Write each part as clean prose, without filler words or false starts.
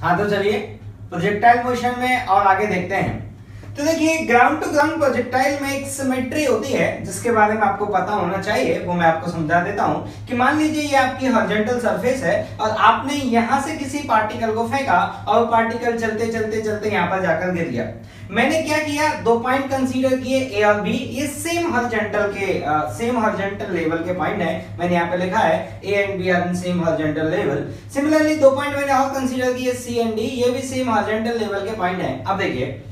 हाँ तो चलिए प्रोजेक्टाइल मोशन में और आगे देखते हैं। तो देखिए ग्राउंड टू ग्राउंड प्रोजेक्टाइल में एक सिमेट्री होती है जिसके बारे में आपको पता होना चाहिए, वो मैं आपको समझा देता हूं कि मान लीजिए ये आपकी हॉरिजॉन्टल सरफेस है और आपने यहां से किसी पार्टिकल को फेंका और पार्टिकल चलते चलते चलते यहां पर जाकर गिर गया। मैंने क्या किया, दो पॉइंट कंसीडर किए ए और बी, ये सेम हॉरिजॉन्टल लेवल के पॉइंट है। मैंने यहाँ पे लिखा है A and B are in same horizontal level. Similarly दो पॉइंट मैंने और कंसीडर किए सी एंड डी, ये भी सेम हॉरिजॉन्टल लेवल के पॉइंट है। अब देखिए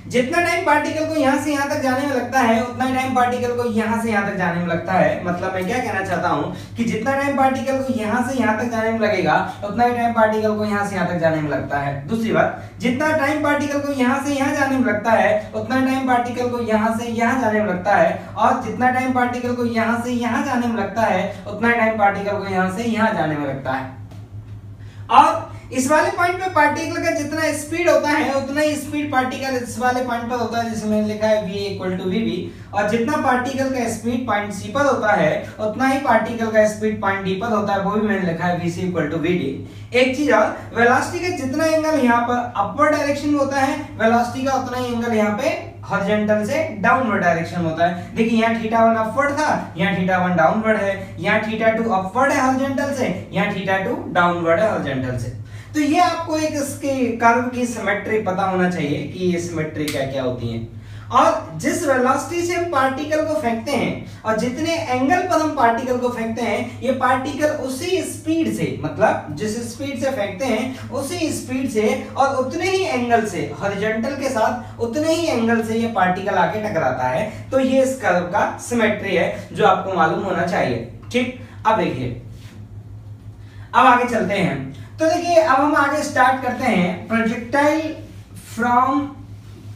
जितना टाइम पार्टिकल को यहां से यहां तक जाने में लगता है उतना टाइम पार्टिकल को यहां से यहां तक जाने में लगता है। मतलब मैं क्या कहना चाहता हूं कि जितना टाइम पार्टिकल को यहां से यहां तक जाने में लगेगा उतना ही टाइम पार्टिकल को यहां से यहां तक जाने में लगता है। दूसरी बात, जितना टाइम पार्टिकल को यहां से यहां जाने में लगता है उतना टाइम पार्टिकल को यहां से यहां जाने में लगता है, और जितना टाइम पार्टिकल को यहां से यहां जाने में लगता है उतना टाइम पार्टिकल को यहां से यहां जाने में लगता है। और इस वाले पॉइंट पे पार्टिकल का जितना स्पीड होता है उतना ही स्पीड पार्टिकल इस वाले पॉइंट पर होता है, जिसे मैंने लिखा है v इक्वल टू vb। और जितना पार्टिकल का स्पीड पॉइंट c पर होता है उतना ही पार्टिकल का स्पीड पॉइंट d पर होता है, वो भी मैंने लिखा है vc इक्वल टू vd। एक चीज और, वेलोसिटी का जितना एंगल यहाँ पर अपवर्ड डायरेक्शन में होता है वेलोसिटी का उतना ही एंगल यहाँ पे हॉरिजॉन्टल से डाउनवर्ड डायरेक्शन में होता है। देखिए यहाँ θ1 अपवर्ड था, यहाँ θ1 डाउनवर्ड है, यहाँ θ2 अपवर्ड है हॉरिजॉन्टल से, यहाँ θ2 डाउनवर्ड है हॉरिजॉन्टल से। तो ये आपको एक इसके कर्व की सिमेट्री पता होना चाहिए कि ये सिमेट्री क्या क्या होती है। और जिस वेलोसिटी से हम पार्टिकल को फेंकते हैं और जितने एंगल पर हम पार्टिकल को फेंकते हैं, ये पार्टिकल उसी स्पीड से, मतलब जिस स्पीड से फेंकते हैं उसी स्पीड से और उतने ही एंगल से, हॉरिजॉन्टल के साथ उतने ही एंगल से ये पार्टिकल आके टकराता है। तो ये इस कर्व का सिमेट्री है जो आपको मालूम होना चाहिए। ठीक, अब देखिए अब आगे चलते हैं। तो देखिए अब हम आगे स्टार्ट करते हैं प्रोजेक्टाइल फ्रॉम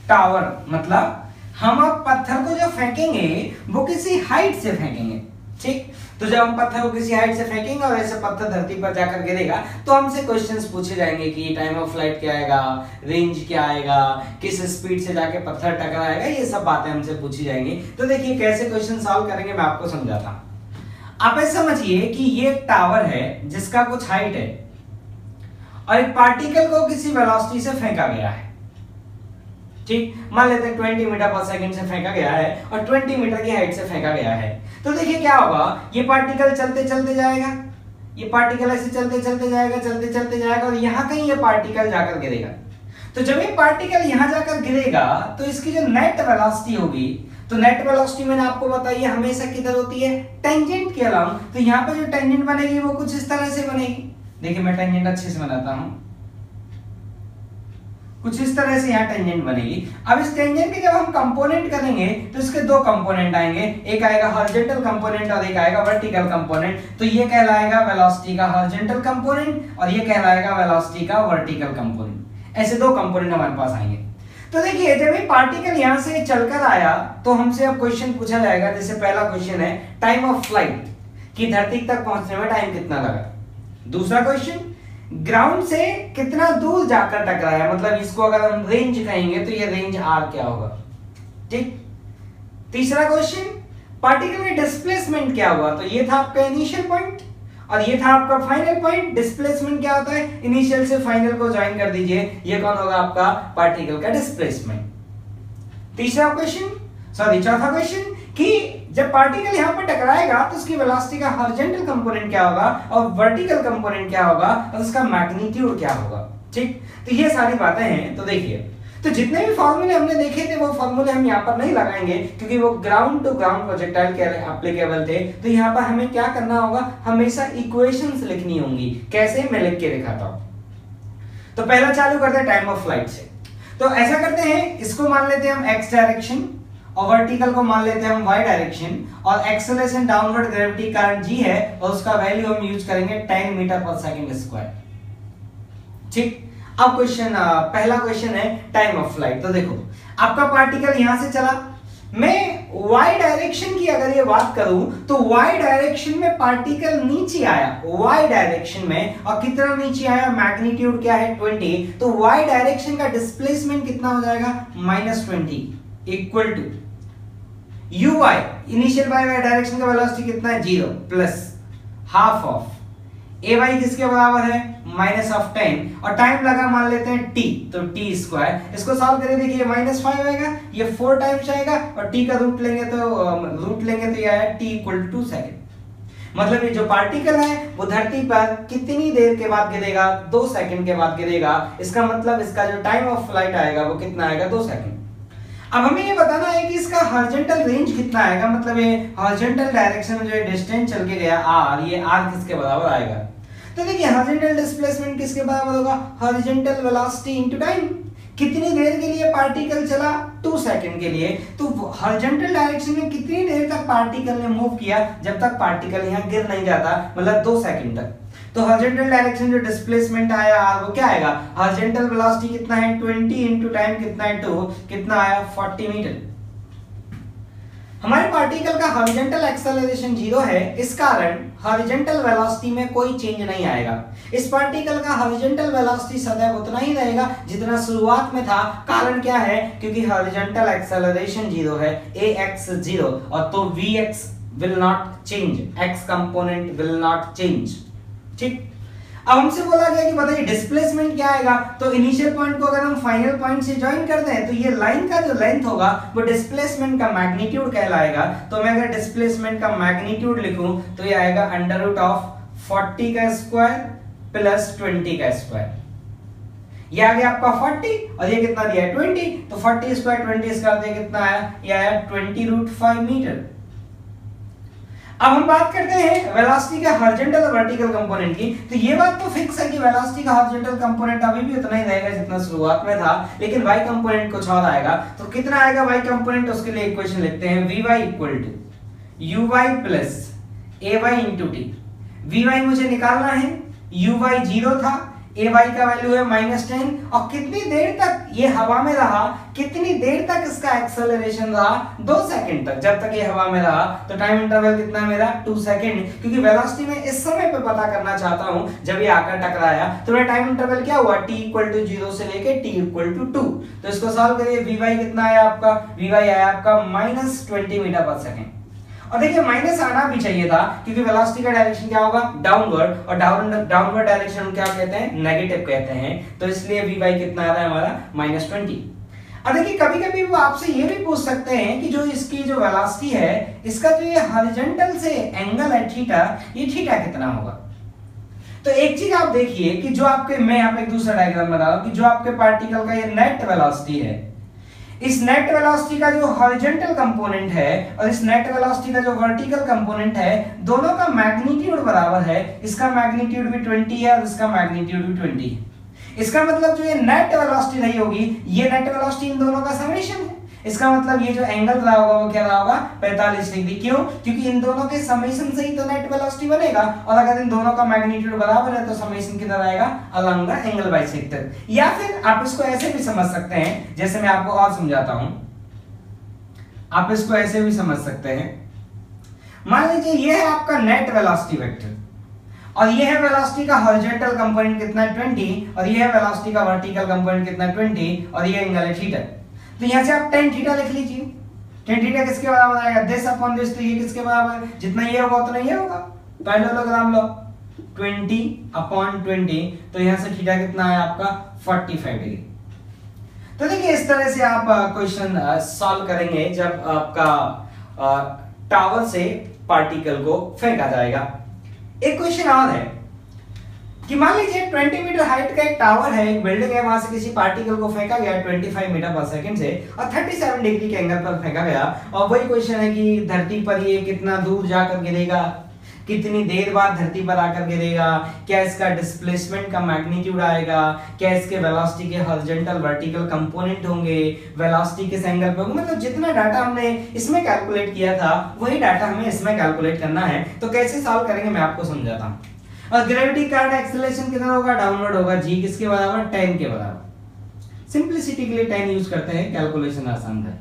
टावर। मतलब हम अब पत्थर को जो फेंकेंगे वो किसी हाइट से फेंकेंगे। ठीक, तो जब हम पत्थर को किसी हाइट से फेंकेंगे और ऐसे पत्थर धरती पर जाकर गिरेगा तो हमसे क्वेश्चंस पूछे जाएंगे कि टाइम ऑफ फ्लाइट क्या आएगा, रेंज क्या आएगा, किस स्पीड से जाके पत्थर टकराएगा, ये सब बातें हमसे पूछी जाएंगी। तो देखिए कैसे क्वेश्चन सॉल्व करेंगे मैं आपको समझाता हूं। आप ऐसा समझिए कि ये एक टावर है जिसका कुछ हाइट है और एक पार्टिकल को किसी वेलोसिटी से फेंका गया है। ठीक, मान लेते हैं 20 मीटर पर सेकंड से फेंका गया है और 20 मीटर की हाइट से फेंका गया है। तो देखिए क्या होगा, ये पार्टिकल चलते चलते जाएगा, ये पार्टिकल ऐसे चलते चलते जाएगा और यहां कहीं ये पार्टिकल जाकर गिरेगा। तो जब ये पार्टिकल यहां जाकर गिरेगा तो इसकी जो नेट वेलोसिटी होगी, तो नेट वेलोसिटी मैंने आपको बताई है हमेशा किधर होती है, टेंजेंट के अलावा। तो यहाँ पर जो टेंजेंट बनेगी वो कुछ इस तरह से बनेगी। देखिए मैं टेंजेंट अच्छे से बनाता हूं, कुछ इस तरह से यहाँ टेंजेंट बनेगी। अब इस टेंजेंट के जब हम कंपोनेंट करेंगे तो इसके दो कंपोनेंट आएंगे, एक आएगा हॉरिजॉन्टल कंपोनेंट और एक आएगा वर्टिकल कंपोनेंट। तो ये कहलाएगा वेलोसिटी का हॉरिजॉन्टल कंपोनेंट और ये कहलाएगा वेलोसिटी का वर्टिकल कंपोनेंट। ऐसे दो कंपोनेंट हमारे पास आएंगे। तो देखिए जब ये पार्टिकल यहां से चलकर आया तो हमसे अब क्वेश्चन पूछा जाएगा। जैसे पहला क्वेश्चन है टाइम ऑफ फ्लाइट, कि धरती तक पहुंचने में टाइम कितना लगा। दूसरा क्वेश्चन, ग्राउंड से कितना दूर जाकर टकराया, मतलब इसको अगर हम रेंज कहेंगे तो ये रेंज आर क्या होगा। ठीक, तीसरा क्वेश्चन, पार्टिकल में डिस्प्लेसमेंट क्या हुआ। तो ये था आपका इनिशियल पॉइंट और ये था आपका फाइनल पॉइंट। डिस्प्लेसमेंट क्या होता है, इनिशियल से फाइनल को ज्वाइन कर दीजिए, ये कौन होगा आपका पार्टिकल का डिस्प्लेसमेंट। तीसरा क्वेश्चन, सॉरी चौथा क्वेश्चन, कि जब पार्टिकल यहां पर टकराएगा तो उसकी वेलोसिटी का हॉरिजॉन्टल कंपोनेंट क्या होगा और वर्टिकल कंपोनेंट क्या होगा और उसका मैग्नीट्यूड क्या होगा। ठीक, तो ये सारी बातें हैं। तो देखिए, तो जितने भी फॉर्मूले हमने देखे थे वो फॉर्मूले हम यहाँ पर नहीं लगाएंगे क्योंकि वो ग्राउंड टू ग्राउंड प्रोजेक्टाइल के एप्लीकेबल थे। तो यहाँ पर हमें क्या करना होगा, हमेशा इक्वेशंस लिखनी होंगी। कैसे, मैं लिख के दिखाता हूं। तो पहला चालू करते हैं टाइम ऑफ फ्लाइट से। तो ऐसा करते हैं, इसको मान लेते हैं हम एक्स डायरेक्शन और वर्टिकल को मान लेते हैं हम y डायरेक्शन, और एक्सेलरेशन डाउनवर्ड ग्रेविटी कारण g है और उसका वैल्यू हम यूज करेंगे 10 मीटर पर सेकंड स्क्वायर। ठीक, अब क्वेश्चन, पहला क्वेश्चन है टाइम ऑफ फ्लाइट। तो देखो आपका पार्टिकल यहां से चला, मैं y डायरेक्शन की अगर ये बात करूं तो y डायरेक्शन में पार्टिकल नीचे आया, y डायरेक्शन में, और कितना नीचे आया, मैग्नीट्यूड क्या है 20। तो y डायरेक्शन का डिस्प्लेसमेंट कितना हो जाएगा, -20 equal to uy, initial y direction का वेलोसिटी कितना है 0 plus half of A Y किसके बराबर है माइनस ऑफ 10 और टाइम लगा मान लेते हैं टी, तो टी स्क्वायर, इसको सॉल्व करें देखिए -5 आएगा, ये 4 टाइम्स आएगा और टी का रूट लेंगे तो ये आया टी इक्वल टू 2 सेकेंड। मतलब ये जो पार्टिकल है वो धरती पर कितनी देर के बाद गिरेगा 2 सेकंड के बाद गिरेगा, इसका मतलब इसका जो टाइम ऑफ फ्लाइट आएगा वो कितना आएगा 2 सेकंड। अब हमें ये बताना है कि इसका हॉरिजॉन्टल रेंज कितना आएगा, मतलब ये हॉरिजॉन्टल डायरेक्शन में जो डिस्टेंस चल के गया r, ये r किसके बराबर आएगा। तो देखिए हॉरिजॉन्टल डिस्प्लेसमेंट किसके बराबर होगा हॉरिजॉन्टल वेलोसिटी इनटू टाइम, कितनी देर के लिए पार्टिकल चला 2 सेकंड के लिए, तो हॉरिजॉन्टल डायरेक्शन में कितनी देर तक पार्टिकल ने मूव किया जब तक पार्टिकल यहाँ गिर नहीं जाता, मतलब 2 सेकंड तक। तो हॉरिजॉन्टल डायरेक्शन जो डिस्प्लेसमेंट आया r वो क्या आएगा, हॉरिजॉन्टल वेलोसिटी कितना है 20 इनटू टाइम कितना है 2, कितना आया 40 मीटर। हमारे पार्टिकल का हॉरिजॉन्टल एक्सेलरेशन 0 है, इस कारण हॉरिजॉन्टल वेलोसिटी में कोई चेंज नहीं आएगा। इस पार्टिकल का हॉरिजॉन्टल वेलोसिटी सदैव उतना ही रहेगा जितना शुरुआत में था। कारण क्या है, क्योंकि हॉरिजॉन्टल एक्सेलरेशन 0 है, ax 0 और तो vx will not change, x component will not change. ठीक, अब हमसे बोला गया कि बताइए डिस्प्लेसमेंट क्या आएगा, तो इनिशियल पॉइंट को अगर हम फाइनल पॉइंट से ज्वाइन कर दें तो ये लाइन का जो लेंथ होगा वो डिस्प्लेसमेंट का मैग्नीट्यूड कहलाएगा। तो मैं अगर डिस्प्लेसमेंट का मैग्नीट्यूड लिखूं तो ये आएगा अंडर रूट ऑफ 40 का स्क्वायर प्लस 20 का स्क्वायर। ये आ गया आपका 40 और ये कितना दिया है 20, तो 40 स्क्वायर 20 स्क्वायर कितना आया, ये आया 20√5 मीटर। अब हम बात करते हैं वेलोसिटी का हॉरिजॉन्टल और वर्टिकल कंपोनेंट की। तो ये बात तो फिक्स है कि वेलोसिटी का हॉरिजॉन्टल कंपोनेंट अभी भी उतना ही रहेगा जितना शुरुआत में था, लेकिन y कंपोनेंट कुछ और आएगा। तो कितना आएगा y कंपोनेंट, उसके लिए इक्वेशन लिखते हैं vy equal to uy plus ay into T. vy मुझे निकालना है, uy 0 था, ay का वैल्यू है -10 और कितनी देर तक ये हवा में रहा, कितनी देर तक इसका एक्सेलरेशन रहा 2 सेकंड तक। जब तक ये हवा में रहा तो टाइम इंटरवल कितना मेरा 2 सेकंड, क्योंकि वेलोसिटी में इस समय पे पता करना चाहता हूं जब ये आकर टकराया। तो मेरा टाइम इंटरवल क्या हुआ t इक्वल टू 0 से लेके t इक्वल टू 2। तो इसको सॉल्व करिए, vy कितना आया आपका, vy आया आपका -20 मीटर पर सेकंड। और देखिए माइनस आना भी चाहिए था क्योंकि वेलोसिटी का डायरेक्शन क्या होगा डाउनवर्ड, और डाउनवर्ड डायरेक्शन क्या कहते हैं नेगेटिव कहते हैं, तो इसलिए vy कितना आ रहा है हमारा -20। अब देखिए कभी-कभी वो आपसे ये भी पूछ सकते हैं कि जो इसकी जो वेलोसिटी है, इसका जो ये हॉरिजॉन्टल से एंगल है थीटा, ये थीटा कितना होगा। तो एक चीज आप देखिए कि जो आपके, मैं यहाँ पे एक दूसरा डायग्राम बना रहा हूं कि जो आपके पार्टिकल का ये नेट वेलोसिटी है, इस नेट वेलोसिटी का जो हॉरिजॉन्टल कंपोनेंट है और इस नेट वेलोसिटी का जो वर्टिकल कंपोनेंट है, दोनों का मैग्नीट्यूड बराबर है। इसका मैग्नीट्यूड भी 20 है और इसका मैग्नीट्यूड भी 20 है। इसका मतलब जो ये नेट वेलोसिटी रही होगी, ये नेट वेलोसिटी इन दोनों का समेशन है। इसका मतलब ये जो एंगल रहा होगा वो क्या रहा होगा 45 डिग्री। क्यों, क्योंकि इन दोनों के समेशन से ही तो नेट वेलोसिटी बनेगा, और अगर इन दोनों का मैग्नीट्यूड बराबर है तो समेशन किधर आएगा अलोंग द एंगल बाइसेक्टर। या फिर आप इसको ऐसे भी समझ सकते हैं, जैसे मैं आपको और समझाता हूं, आप इसको ऐसे भी समझ सकते हैं। मान लीजिए ये है आपका नेट वेलोसिटी वेक्टर और ये है वेलोसिटी का हॉरिजॉन्टल कंपोनेंट कितना 20 और ये है वेलोसिटी का वर्टिकल कंपोनेंट कितना 20 और ये एंगल है थीटा। तो यहां से आप tan थीटा लिख लीजिए। tan थीटा किसके बराबर आएगा this अपॉन this, तो ये किसके बराबर है, जितना ये होगा उतना ये होगा, पैरेललोग्राम लो 20/20। तो यहां से थीटा कितना है आपका 45 डिग्री। तो देखिए इस तरह से आप क्वेश्चन सॉल्व करेंगे जब आपका टावर से पार्टिकल को फेंका जाएगा। एक क्वेश्चन और है कि मान लीजिए 20 मीटर हाइट का एक टावर है, एक बिल्डिंग है, वहां से किसी पार्टिकल को फेंका गया 25 मीटर पर सेकंड से और 37 डिग्री के एंगल पर फेंका गया। और वही क्वेश्चन है कि धरती पर ये कितना दूर जाकर गिरेगा, कितनी देर बाद धरती पर आकर गिरेगा, क्या इसका डिस्प्लेसमेंट का मैग्नीट्यूड आएगा, क्या इसके वेलोसिटी के हॉरिजॉन्टल वर्टिकल कंपोनेंट होंगे, वेलोसिटी किस एंगल पे होंगे। मतलब जितना डाटा हमने इसमें कैलकुलेट किया था वही डाटा हमें इसमें कैलकुलेट करना है। तो कैसे सॉल्व करेंगे मैं आपको समझाता हूं। और ग्रेविटी का एक्सेलरेशन कितना होगा, डाउनवर्ड होगा, g किसके बराबर 10 के बराबर। सिंपलिसिटी के लिए 10 यूज करते हैं, कैलकुलेशन आसान है।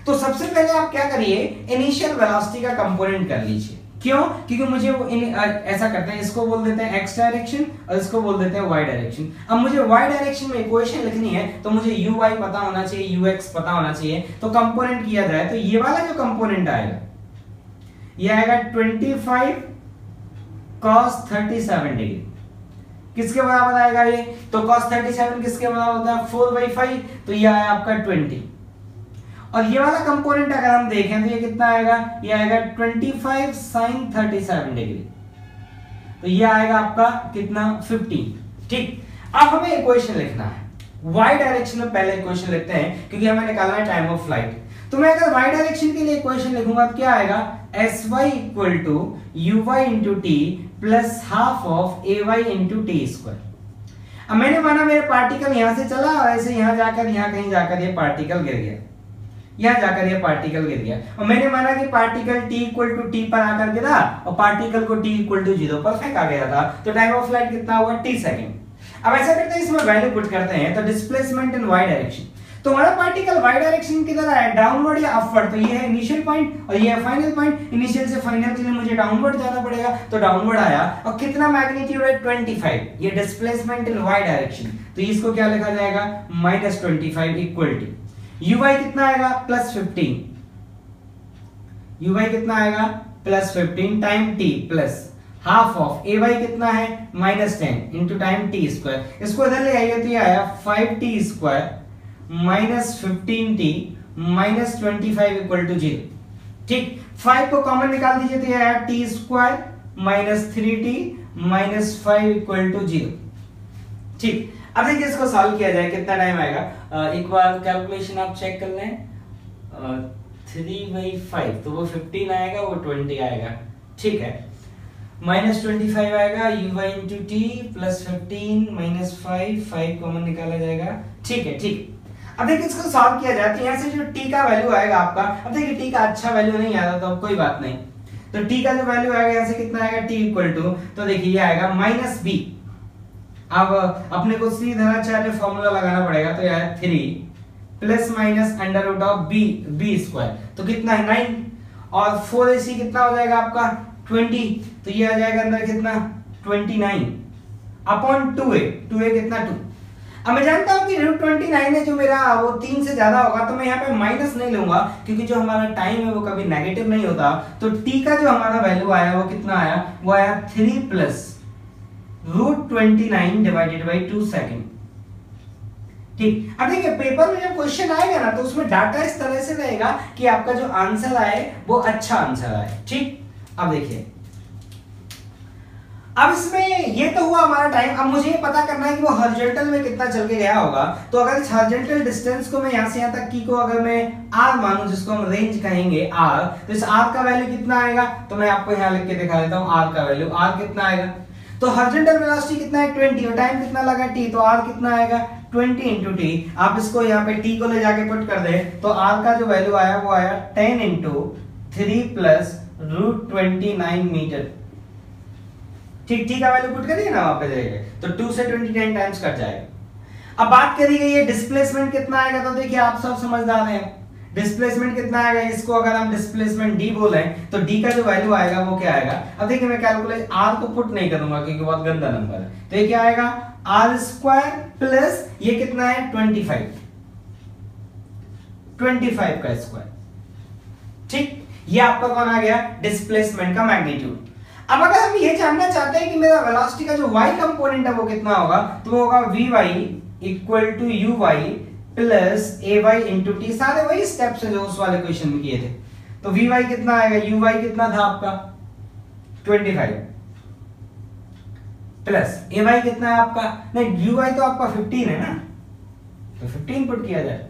तो सबसे पहले आप क्या करिए, इनिशियल वेलोसिटी का कंपोनेंट कर लीजिए। क्यों, क्योंकि मुझे वो ऐसा करते हैं, इसको बोल देते हैं x डायरेक्शन और इसको बोल देते हैं y डायरेक्शन। अब मुझे y डायरेक्शन में इक्वेशन लिखनी है तो मुझे uy पता होना चाहिए, ux पता होना चाहिए। तो कंपोनेंट किया जाए तो ये वाला जो कंपोनेंट आएगा ये आएगा 25 cos 37 डिग्री। किसके बराबर आएगा ये? तो cos 37 किसके बराबर होता है? 4/5, तो ये आया आपका 20। और ये वाला कंपोनेंट अगर हम देखें तो ये कितना आएगा? ये आएगा 25 sin 37 डिग्री, तो ये आएगा आपका कितना? 15। ठीक, अब हमें इक्वेशन लिखना है y डायरेक्शन में। पहले इक्वेशन लिखते हैं क्योंकि हमें निकालना है टाइम ऑफ फ्लाइट। तो मैं अगर y डायरेक्शन के लिए इक्वेशन लिखूंगा तो क्या आएगा? sy equal to uy into T plus half of ay into T square. अब मैंने माना मेरे पार्टिकल यहां से चला और ऐसे यहां जाकर यहां कहीं जाकर ये पार्टिकल गिर गया, यहां जाकर ये पार्टिकल गिर गया, और मैंने माना कि particle t equal to T पर आकर गिरा और पार्टिकल को t इक्वल टू 0 पर फेंका गया था, तो टाइम ऑफ फ्लाइट कितना हुआ? t second. अब ऐसा करते हैं, इसमें वैल्यू पुट करते हैं, तो डिस्प्लेसमेंट इन y डायरेक्शन, तो हमारा पार्टिकल y डायरेक्शन की तरह है, डाउनवर्ड या अपवर्ड। तो ये है इनिशियल पॉइंट और ये है फाइनल पॉइंट। इनिशियल से फाइनल के लिए मुझे डाउनवर्ड जाना पड़ेगा, तो डाउनवर्ड आया। और कितना मैग्नीट्यूड है? 25। ये डिस्प्लेसमेंट इन y डायरेक्शन, तो इसको क्या लिखा जाएगा? -25 इक्वल टू uy कितना आएगा? +15। uy कितना आएगा? +15 time t plus half of ay कितना है? -10 इंटू टाइम t स्क्वायर। इसको इधर ले आइए तो ये आया 5t square -15t -25 equal to 0। ठीक, 5 को कॉमन निकाल दीजिए तो ये आया t square -3t -5 equal to 0। ठीक, अब देखिए इसको सॉल्व किया जाए, कितना टाइम आएगा? एक बार कैलकुलेशन आप चेक कर लें। 3/5 तो वो 15 आएगा, वो 20 आएगा। ठीक है, -25 आएगा uy into T plus 15 -5 common निकाला जाएगा। ठीक है, ठीक। अब देखिए इसको सॉल्व किया जाए तो यहाँ से जो t का वैल्यू आएगा आपका, अब देखिए t का अच्छा वैल्यू नहीं आता तो कोई बात नहीं, तो t का जो वैल्यू आएगा यहाँ से कितना आएगा? t इक्वल टू, तो देखिए ये आएगा -b। अब अपने को सीधा चार्ट फॉर्मूला लगाना पड़ेगा, तो यह 3 plus minus under root of b square, तो कितना है? 9 और 4ac कितना हो जाएगा आपका? 20, तो ये आ जाएगा अंदर कितना? 29 अपॉन 2a कितना? 2। अब मैं जानता हूं कि √29 है जो मेरा, वो 3 से ज्यादा होगा, तो मैं यहाँ पे माइनस नहीं लूंगा क्योंकि जो हमारा टाइम है वो कभी नेगेटिव नहीं होता। तो t का जो हमारा वैल्यू आया वो कितना आया? वो आया 3 प्लस √29 डिवाइडेड बाई 2 सेकंड। ठीक, अब देखिए पेपर में जब क्वेश्चन आएगा ना तो उसमें डाटा इस तरह से रहेगा कि आपका जो आंसर आए वो अच्छा आंसर आए। ठीक, अब देखिए, अब इसमें ये तो हुआ हमारा टाइम। अब मुझे ये पता करना है कि वो हॉरिजॉन्टल में कितना चल के गया होगा। तो अगर इस हॉरिजॉन्टल डिस्टेंस को मैं यहां से यहां तक की को अगर मैं r मानूं, जिसको हम रेंज कहेंगे r, तो इस r का वैल्यू कितना आएगा? तो मैं आपको यहां लिख के दिखा देता हूं r का वैल्यू। r कितना आएगा? तो हॉरिजॉन्टल वेलोसिटी कितना है? 20, और टाइम कितना लगा? t, तो r कितना आएगा? 20 इंटू टी। आप इसको यहाँ पे t को ले जाके पुट कर दे तो r का जो वैल्यू आया वो आया 10 इंटू 3 प्लस √29 मीटर। ठीक, t का वैल्यू पुट करिए ना वहां पे जाएगा, तो 2 से 29 टाइम्स कट जाएगा। अब बात करी गई है डिस्प्लेसमेंट कितना आएगा, तो देखिए आप सब समझदार हैं, डिस्प्लेसमेंट कितना आएगा? इसको अगर हम डिस्प्लेसमेंट d बोले तो d का जो वैल्यू आएगा वो क्या आएगा? अब देखिए मैं कैलकुलेट r को पुट नहीं करूंगा क्योंकि बहुत गंदा नंबर है, तो ये क्या आएगा? r स्क्वायर प्लस ये कितना है? 25 का स्क्वायर। ठीक, ये आपका कौन आ गया? डिस्प्लेसमेंट का मैग्नीट्यूड। अब अगर हम ये जानना चाहते हैं कि मेरा वेलोसिटी का जो y कंपोनेंट है वो कितना होगा, तो वो होगा vy equal to uy plus ay into T. सारे वही स्टेप्स है जो उस वाले क्वेश्चन में किए थे। तो vy कितना आएगा? uy कितना था आपका? 25 प्लस ay कितना है आपका? नहीं, uy तो आपका 15 है ना, तो 15 पुट किया जाए।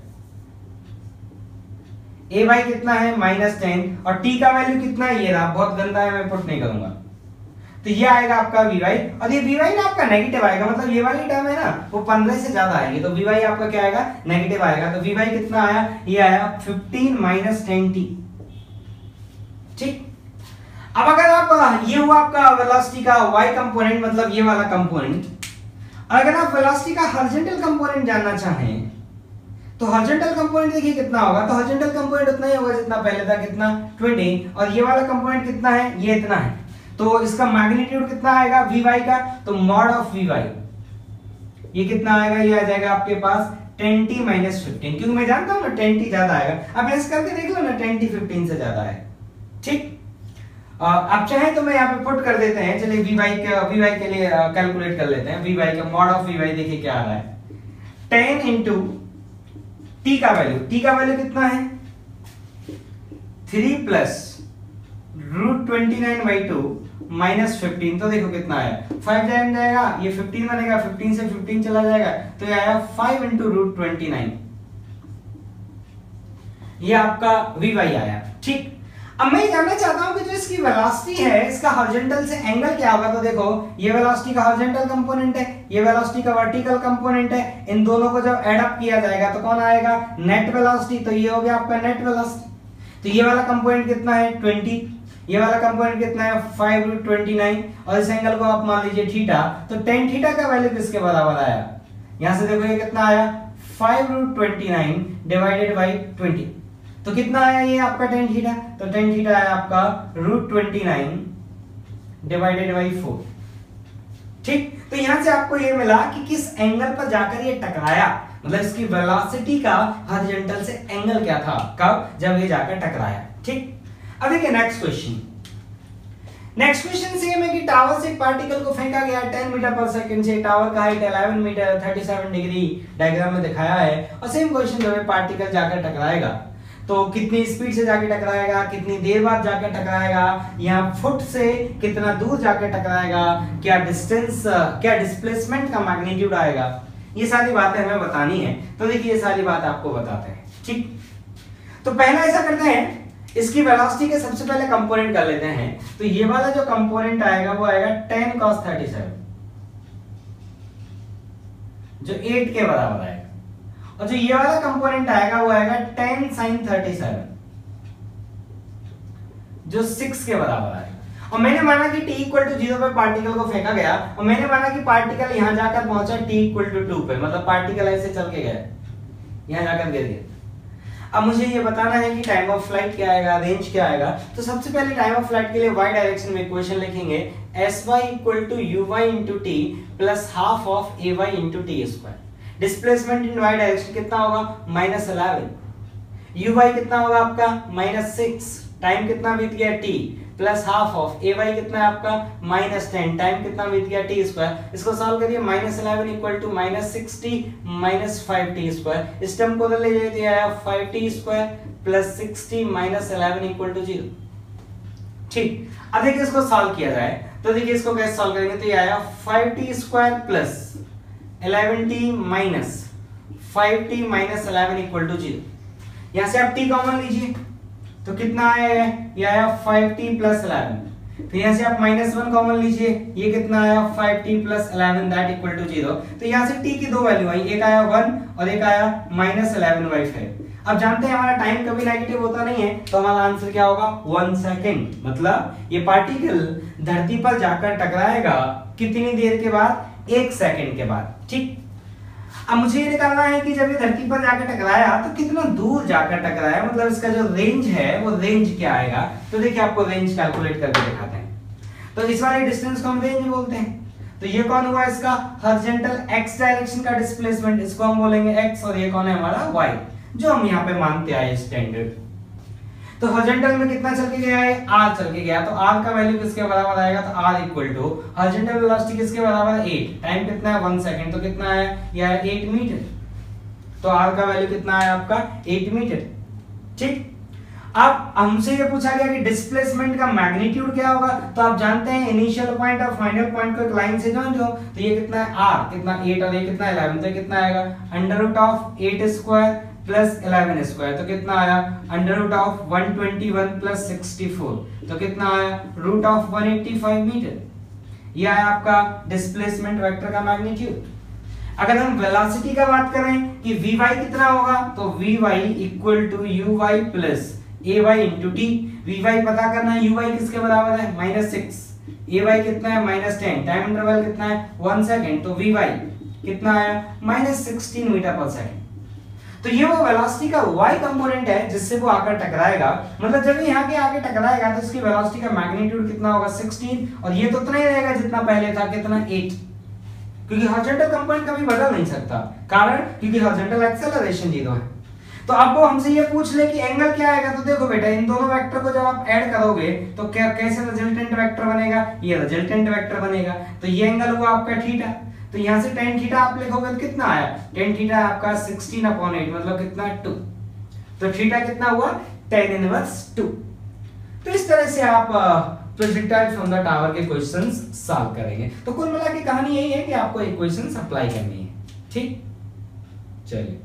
ay कितना है? -10, और t का वैल्यू कितना है? ये रहा, बहुत गंदा है, मैं पुट नहीं करूंगा। तो ये आएगा आपका vy, और ये vy ना आपका नेगेटिव आएगा, मतलब ये वाली टर्म है ना वो 15 से ज्यादा आएगी, तो vy आपका क्या आएगा? नेगेटिव आएगा। तो vy कितना आया? ये आया 15 माइनस 10t। ठीक, अब अगर आप, ये हुआ आपका वेलोसिटी का y कंपोनेंट, मतलब ये वाला कंपोनेंट। अगर आप वेलोसिटी का हॉरिजॉन्टल कंपोनेंट जानना चाहें तो हॉरिजॉन्टल कंपोनेंट देखिए कितना होगा, तो हॉरिजॉन्टल कंपोनेंट उतना ही होगा जितना पहले था, कितना? 20, और ये वाला कंपोनेंट कितना है? ये इतना है, तो इसका मैग्नीट्यूड कितना आएगा vy का? तो मॉड ऑफ vy ये कितना आएगा? ये आ जाएगा आपके पास 10t माइनस 15, क्योंकि मैं जानता हूं ना 10t ज्यादा आएगा। अब ऐसे करके देख लो ना, 10t 15 से ज्यादा है। ठीक, आप चाहें तो मैं यहाँ पे पुट कर देते हैं, चलिए वी वाई के लिए कैलकुलेट कर लेते हैं। वी वाई का मॉड ऑफ वी वाई देखिए क्या आ रहा है, 10 इंटू टी का वैल्यू कितना है 3 प्लस √29/2 माइनस 15, तो देखो कितना आया 5 जाएगा, ये 15 बनेगा, 15 से 15 चला जाएगा, तो ये आया 5 इंटू √29, ये आपका वी वाई आया। ठीक, अब मैं जानना चाहता हूं कि जो इसकी वेलोसिटी है इसका हॉरिजॉन्टल से एंगल क्या होगा। तो देखो ये वेलोसिटी का हॉरिजॉन्टल कंपोनेंट है, ये वेलोसिटी का वर्टिकल कंपोनेंट है, इन दोनों को जब ऐड अप किया जाएगा तो कौन आएगा नेट वेलोसिटी, तो ये हो गया आपका नेट वेलोसिटी। तो ये वाला कंपोनेंट कितना है 20, ये वाला कंपोनेंट कितना है 5√29, और इस एंगल को आप मान लीजिए थीटा, तो tan थीटा का वैल्यू किसके बराबर आया, यहां से देखो ये कितना आया 5√29 डिवाइडेड बाय 20, तो कितना आया ये आपका tan थीटा, तो tan थीटा आया आपका √29 डिवाइडेड बाय 4। ठीक, तो यहां से आपको ये मिला कि किस एंगल पर जाकर ये टकराया, मतलब इसकी वेलोसिटी का हॉरिजॉन्टल से एंगल क्या था, कब, जब ये जाकर टकराया। ठीक, अब देखिए नेक्स्ट क्वेश्चन सेम है कि टावर से एक पार्टिकल को फेंका गया 10 मीटर पर सेकंड से, टावर का हाइट 11 मीटर 37 डिग्री डायग्राम में दिखाया है, और सेम क्वेश्चन जब पार्टिकल जाकर टकराएगा तो कितनी स्पीड से जाकर टकराएगा, कितनी देर बाद जाकर टकराएगा, यहाँ फुट से कितना दूर जाकर टकराएगा, क्या डिस्टेंस, क्या डिस्प्लेसमेंट का मैग्नीट्यूड आएगा, ये सारी बातें हमें बतानी है। तो देखिए ये सारी बात आपको बताते हैं। ठीक, तो पहला ऐसा करते हैं, इसकी वेलोसिटी के सबसे पहले कंपोनेंट कर लेते हैं। तो ये वाला जो कंपोनेंट आएगा वो आएगा 10 cos 37, जो 8 के बराबर आएगा, और जो ये वाला कंपोनेंट आएगा वो आएगा 10 sin 37, जो 6 के बराबर आएगा। और मैंने माना कि t इक्वल टू 0 पे पार्टिकल को फेंका गया, और मैंने माना कि पार्टिकल यहां जाकर पहुंचा t इक्वल टू 2 पे, मतलब पार्टिकल ऐसे चल के गया, यहां जाकर गिर गया। अब मुझे ये बताना है कि टाइम ऑफ फ्लाइट क्या आएगा, रेंज क्या आएगा। तो सबसे पहले टाइम ऑफ फ्लाइट के लिए y डायरेक्शन में इक्वेशन लिखेंगे, sy equal to uy into T plus half of ay into T square. Displacement in y direction कितना होगा -11, uy कितना होगा आपका -6, टाइम कितना बीत गया t, plus half of ay कितना है आपका -10, टाइम कितना बीत गया t स्क्वायर। इसको सॉल्व करिए, -11 इक्वल टू -60 -5t स्क्वायर, इस टर्म को ले जाइए तो ये आया 5t square plus 60 -11 equal to 0। ठीक, अब देखिए इसको सॉल्व किया जाए, तो देखिए इसको कैसे सॉल्व करेंगे, तो ये आया 5t square plus 11t minus 5t minus 11 equal to 0। यहां से आप t कॉमन लीजिए तो कितना आया, ये आया 5t प्लस 11, फिर यहां से आप -1 कॉमन लीजिए, ये कितना आया 5t plus 11 that equal to 0। तो यहां से t की दो वैल्यू आई, एक आया 1 और एक आया -11/5। अब जानते हैं हमारा टाइम कभी नेगेटिव होता नहीं है, तो हमारा आंसर क्या होगा 1 सेकंड, मतलब ये पार्टिकल धरती पर जाकर टकराएगा कितनी देर के बाद, 1 सेकंड के बाद। ठीक, अब मुझे ये निकालना है कि जब ये धरती पर जाकर टकराया तो कितना दूर जाकर टकराया, मतलब इसका जो रेंज है वो रेंज क्या आएगा। तो देखिए आपको रेंज कैलकुलेट करके दिखाते हैं। तो इस वाले डिस्टेंस को हम रेंज बोलते हैं। तो ये कौन हुआ इसका हॉरिजॉन्टल x डायरेक्शन का डिस्प्लेसमेंट, इसको हम बोलेंगे x, और ये कौन है हमारा y, जो हम यहाँ पे मानते आए स्टैंडर्ड। तो हॉरिजॉन्टल में कितना चल के गया है, r चल के गया, तो r का वैल्यू किसके बराबर आएगा, तो r equal to horizontal velocity किसके बराबर है 8, टाइम कितना है 1 सेकंड, तो कितना है यह है 8 मीटर, तो r का वैल्यू कितना है आपका 8 मीटर। ठीक, अब हमसे ये पूछा गया कि डिस्प्लेसमेंट का मैग्नीट्यूड क्या होगा, तो आप जानते हैं इनिशियल पॉइंट और फाइनल पॉइंट को एक लाइन से जॉइन हो, तो ये कितना है r, कितना 8 और ये कितना 11, तो कितना आएगा √8 स्क्वायर प्लस 11 स्क्वायर, तो कितना आया √121 प्लस 64, तो कितना आया √185 मीटर। यह आया आपका डिस्प्लेसमेंट वेक्टर का मैग्नीट्यूड। अगर हम वेलोसिटी का बात करें कि vy कितना होगा, तो vy equal to uy plus ay into T. vy पता करना है, uy किसके बराबर है -6, ay कितना है -10, टाइम इंटरवल कितना है 1 सेकंड, तो vy कितना आया -16 मीटर पर सेकंड। तो ये वो वेलोसिटी का y कंपोनेंट है जिससे वो आकर टकराएगा, मतलब जब ये यहाँ के आके टकराएगा तो इसकी वेलोसिटी का मैग्नीट्यूड कितना होगा 16, और ये तो उतना ही रहेगा जितना पहले था, कितना 8, क्योंकि हॉरिजॉन्टल कंपोनेंट कभी बदल नहीं सकता, कारण क्योंकि हॉरिजॉन्टल एक्सेलरेशन 0 है। तो अब वो हमसे ये पूछ ले कि एंगल क्या आएगा, तो देखो बेटा इन दोनों वेक्टर को जब आप ऐड करोगे तो क्या कैसे रिजल्टेंट वेक्टर बनेगा, ये रिजल्टेंट वेक्टर बनेगा। तो ये एंगल हुआ आपका थीटा, तो यहां से tan थीटा आप लिखोगे तो कितना आया, tan थीटा आपका 16/8 मतलब कितना 2, तो थीटा कितना हुआ tan इनवर्स 2। तो इस तरह से आप प्रोजेक्टाइल फ्रॉम द टावर के क्वेश्चंस सॉल्व करेंगे। तो कुल मिला के कहानी यही है कि आपको इक्वेशंस अप्लाई करनी है। ठीक, चलिए।